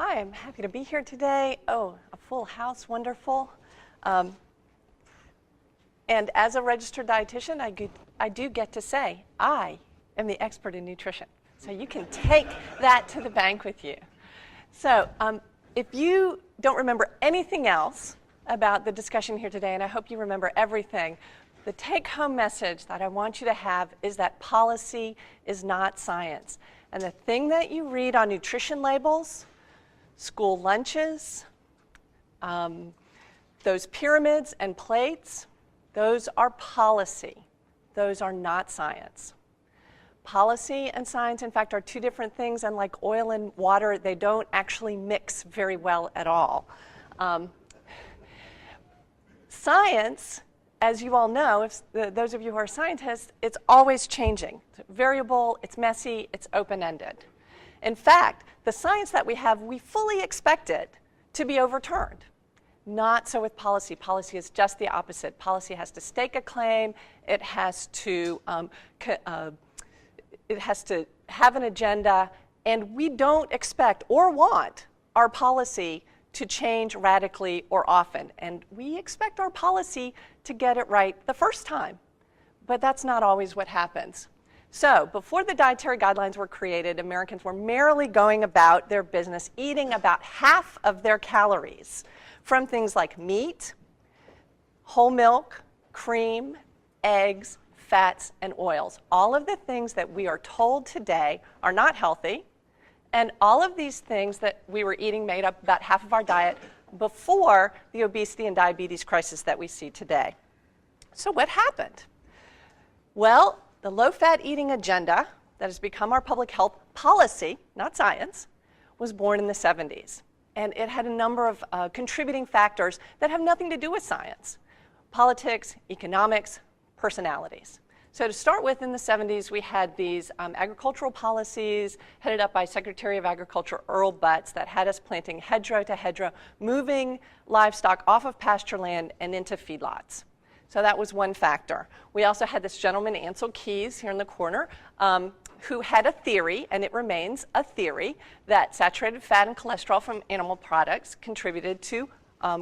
Hi, I'm happy to be here today. Oh, a full house, wonderful. And as a registered dietitian, I do get to say, I am the expert in nutrition. So you can take that to the bank with you. So if you don't remember anything else about the discussion here today, and I hope you remember everything, the take-home message that I want you to have is that policy is not science. And the thing that you read on nutrition labels, school lunches, those pyramids and plates, those are policy. Those are not science. Policy and science, in fact, are two different things, and like oil and water, they don't actually mix very well at all. Science, as you all know, those of you who are scientists, it's always changing. It's variable, it's messy, it's open-ended. In fact, the science that we have, we fully expect it to be overturned. Not so with policy. Policy is just the opposite. Policy has to stake a claim. It has to have an agenda, and we don't expect or want our policy to change radically or often. And we expect our policy to get it right the first time, but that's not always what happens. So before the dietary guidelines were created, Americans were merrily going about their business eating about half of their calories from things like meat, whole milk, cream, eggs, fats, and oils. All of the things that we are told today are not healthy, and all of these things that we were eating made up about half of our diet before the obesity and diabetes crisis that we see today. So what happened? Well, the low-fat eating agenda that has become our public health policy, not science, was born in the 70s. And it had a number of contributing factors that have nothing to do with science: politics, economics, personalities. So to start with, in the 70s, we had these agricultural policies headed up by Secretary of Agriculture Earl Butz that had us planting hedgerow to hedgerow, moving livestock off of pasture land and into feedlots. So that was one factor. We also had this gentleman, Ansel Keys, here in the corner, who had a theory, and it remains a theory, that saturated fat and cholesterol from animal products contributed to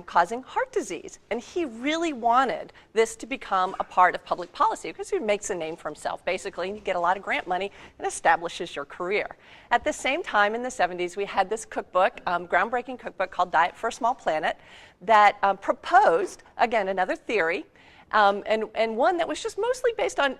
causing heart disease. And he really wanted this to become a part of public policy because he makes a name for himself, basically, and you get a lot of grant money and establishes your career. At the same time, in the 70s, we had this cookbook, groundbreaking cookbook called Diet for a Small Planet, that proposed, again, another theory, and one that was just mostly based on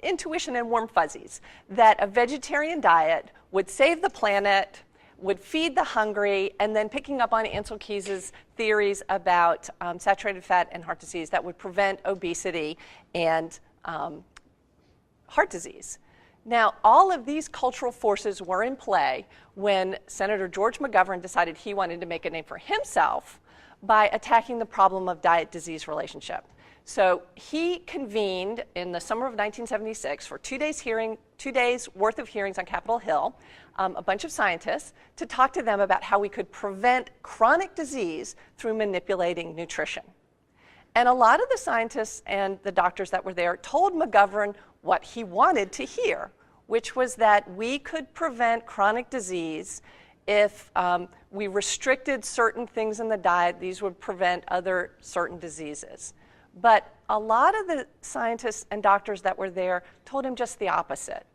intuition and warm fuzzies, that a vegetarian diet would save the planet, would feed the hungry, and then picking up on Ansel Keys's theories about saturated fat and heart disease that would prevent obesity and heart disease. Now, all of these cultural forces were in play when Senator George McGovern decided he wanted to make a name for himself by attacking the problem of diet-disease relationship. So he convened in the summer of 1976 for 2 days worth of hearings on Capitol Hill, a bunch of scientists, to talk to them about how we could prevent chronic disease through manipulating nutrition. And a lot of the scientists and the doctors that were there told McGovern what he wanted to hear, which was that we could prevent chronic disease if we restricted certain things in the diet. These would prevent other certain diseases. But a lot of the scientists and doctors that were there told him just the opposite.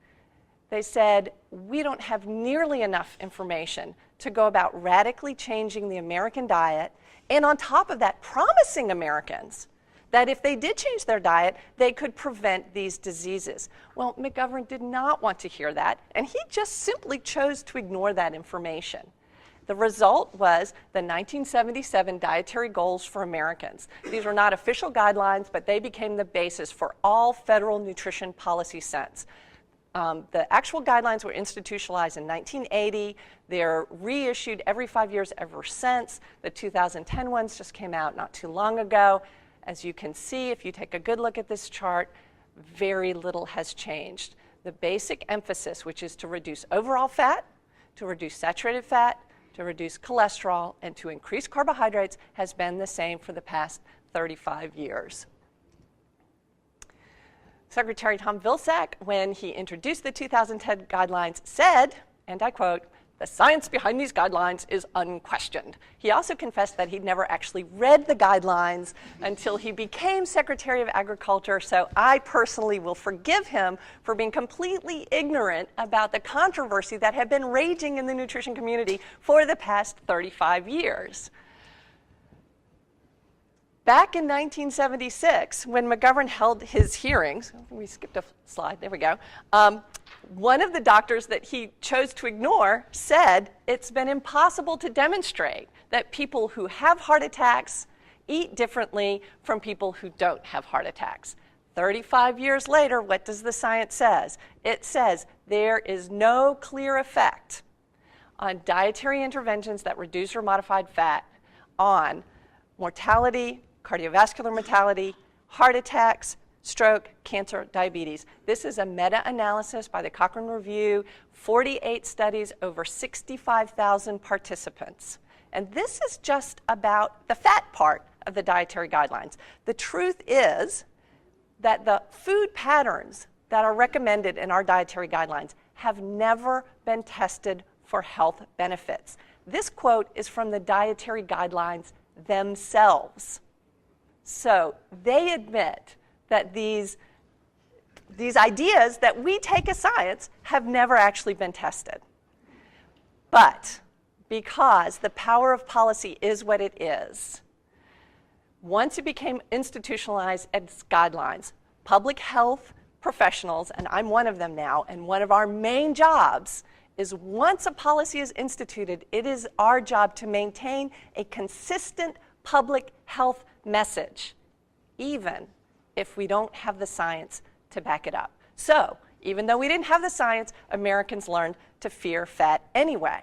They said, we don't have nearly enough information to go about radically changing the American diet, and on top of that, promising Americans that if they did change their diet, they could prevent these diseases. Well, McGovern did not want to hear that, and he just simply chose to ignore that information. The result was the 1977 Dietary Goals for Americans. These were not official guidelines, but they became the basis for all federal nutrition policy since. The actual guidelines were institutionalized in 1980. They're reissued every 5 years ever since. The 2010 ones just came out not too long ago. As you can see, if you take a good look at this chart, very little has changed. The basic emphasis, which is to reduce overall fat, to reduce saturated fat, to reduce cholesterol, and to increase carbohydrates, has been the same for the past 35 years. Secretary Tom Vilsack, when he introduced the 2010 guidelines, said, and I quote, The science behind these guidelines is unquestioned. He also confessed that he'd never actually read the guidelines until he became Secretary of Agriculture, so I personally will forgive him for being completely ignorant about the controversy that had been raging in the nutrition community for the past 35 years. Back in 1976, when McGovern held his hearings, we skipped a slide, there we go, one of the doctors that he chose to ignore said it's been impossible to demonstrate that people who have heart attacks eat differently from people who don't have heart attacks. 35 years later, what does the science say? It says there is no clear effect on dietary interventions that reduce or modified fat on mortality, cardiovascular mortality, heart attacks, stroke, cancer, diabetes. This is a meta-analysis by the Cochrane Review, 48 studies, over 65,000 participants. And this is just about the fat part of the dietary guidelines. The truth is that the food patterns that are recommended in our dietary guidelines have never been tested for health benefits. This quote is from the dietary guidelines themselves. So they admit that these ideas that we take as science have never actually been tested. But because the power of policy is what it is, once it became institutionalized as guidelines, public health professionals, and I'm one of them now, and one of our main jobs is once a policy is instituted, it is our job to maintain a consistent public health message, even if we don't have the science to back it up. So, even though we didn't have the science, Americans learned to fear fat anyway.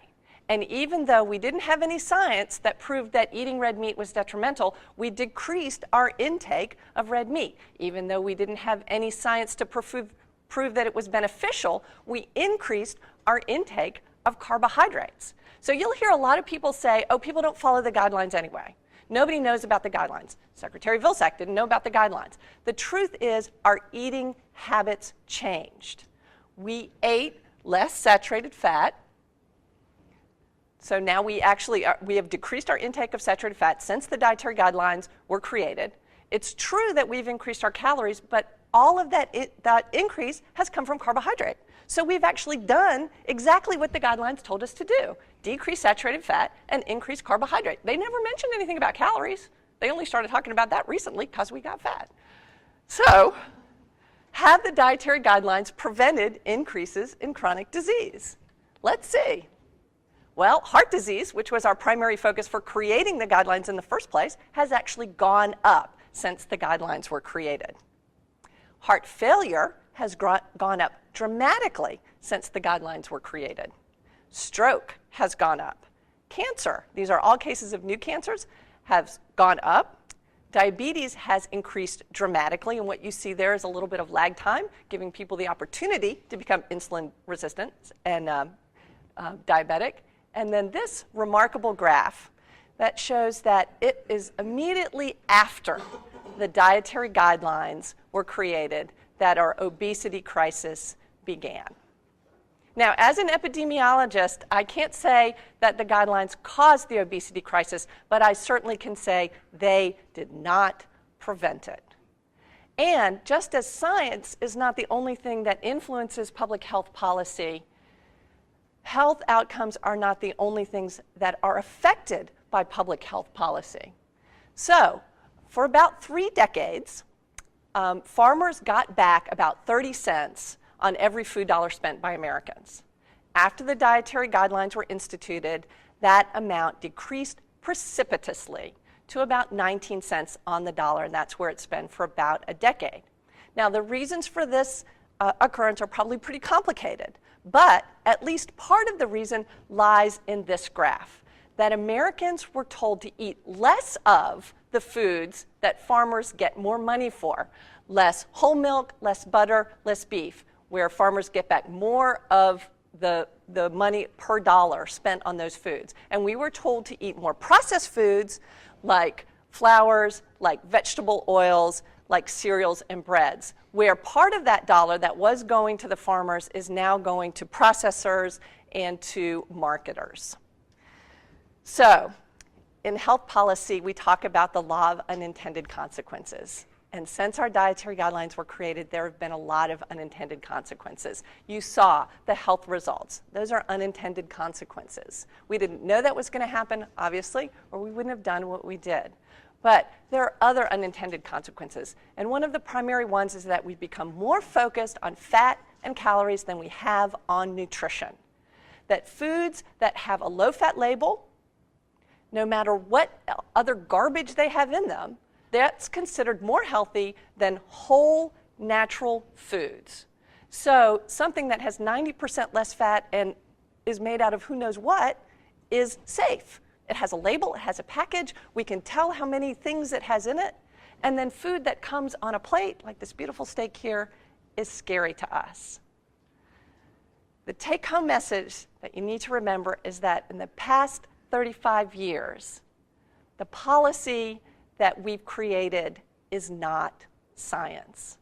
And even though we didn't have any science that proved that eating red meat was detrimental, we decreased our intake of red meat. Even though we didn't have any science to prove that it was beneficial, we increased our intake of carbohydrates. So you'll hear a lot of people say, oh, people don't follow the guidelines anyway. Nobody knows about the guidelines. Secretary Vilsack didn't know about the guidelines. The truth is our eating habits changed. We ate less saturated fat. So now we have decreased our intake of saturated fat since the dietary guidelines were created. It's true that we've increased our calories, but all of that increase has come from carbohydrate. So we've actually done exactly what the guidelines told us to do: decrease saturated fat and increase carbohydrate. They never mentioned anything about calories. They only started talking about that recently because we got fat. So, have the dietary guidelines prevented increases in chronic disease? Let's see. Well, heart disease, which was our primary focus for creating the guidelines in the first place, has actually gone up since the guidelines were created. Heart failure has gone up dramatically since the guidelines were created. Stroke has gone up. Cancer, these are all cases of new cancers, have gone up. Diabetes has increased dramatically, and what you see there is a little bit of lag time, giving people the opportunity to become insulin resistant and diabetic. And then this remarkable graph that shows that it is immediately after the dietary guidelines were created that our obesity crisis began. Now, as an epidemiologist, I can't say that the guidelines caused the obesity crisis, but I certainly can say they did not prevent it. And just as science is not the only thing that influences public health policy, health outcomes are not the only things that are affected by public health policy. So, for about 3 decades, farmers got back about 30 cents on every food dollar spent by Americans. After the dietary guidelines were instituted, that amount decreased precipitously to about 19 cents on the dollar, and that's where it's been for about a decade. Now, the reasons for this occurrence are probably pretty complicated, but at least part of the reason lies in this graph, that Americans were told to eat less of the foods that farmers get more money for. Less whole milk, less butter, less beef, where farmers get back more of the money per dollar spent on those foods. And we were told to eat more processed foods like flours, like vegetable oils, like cereals and breads, where part of that dollar that was going to the farmers is now going to processors and to marketers. So, in health policy, we talk about the law of unintended consequences. And since our dietary guidelines were created, there have been a lot of unintended consequences. You saw the health results. Those are unintended consequences. We didn't know that was going to happen, obviously, or we wouldn't have done what we did. But there are other unintended consequences. And one of the primary ones is that we've become more focused on fat and calories than we have on nutrition. That foods that have a low-fat label, no matter what other garbage they have in them, that's considered more healthy than whole natural foods. So something that has 90% less fat and is made out of who knows what is safe. It has a label, it has a package, we can tell how many things it has in it, and then food that comes on a plate, like this beautiful steak here, is scary to us. The take-home message that you need to remember is that in the past 35 years, the policy that we've created is not science.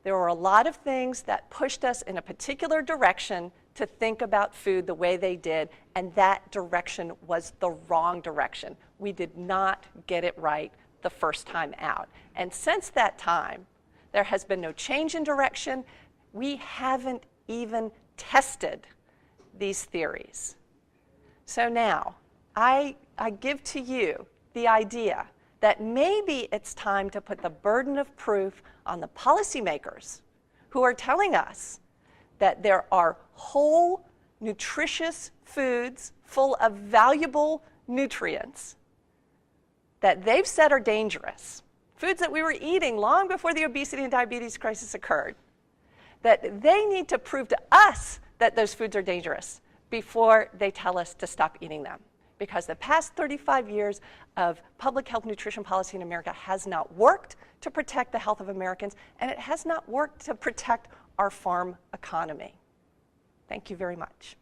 There were a lot of things that pushed us in a particular direction to think about food the way they did, and that direction was the wrong direction. We did not get it right the first time out. And since that time, there has been no change in direction. We haven't even tested these theories. So now, I give to you the idea that maybe it's time to put the burden of proof on the policymakers who are telling us that there are whole, nutritious foods full of valuable nutrients that they've said are dangerous, foods that we were eating long before the obesity and diabetes crisis occurred, that they need to prove to us that those foods are dangerous before they tell us to stop eating them. Because the past 35 years of public health nutrition policy in America has not worked to protect the health of Americans, and it has not worked to protect our farm economy. Thank you very much.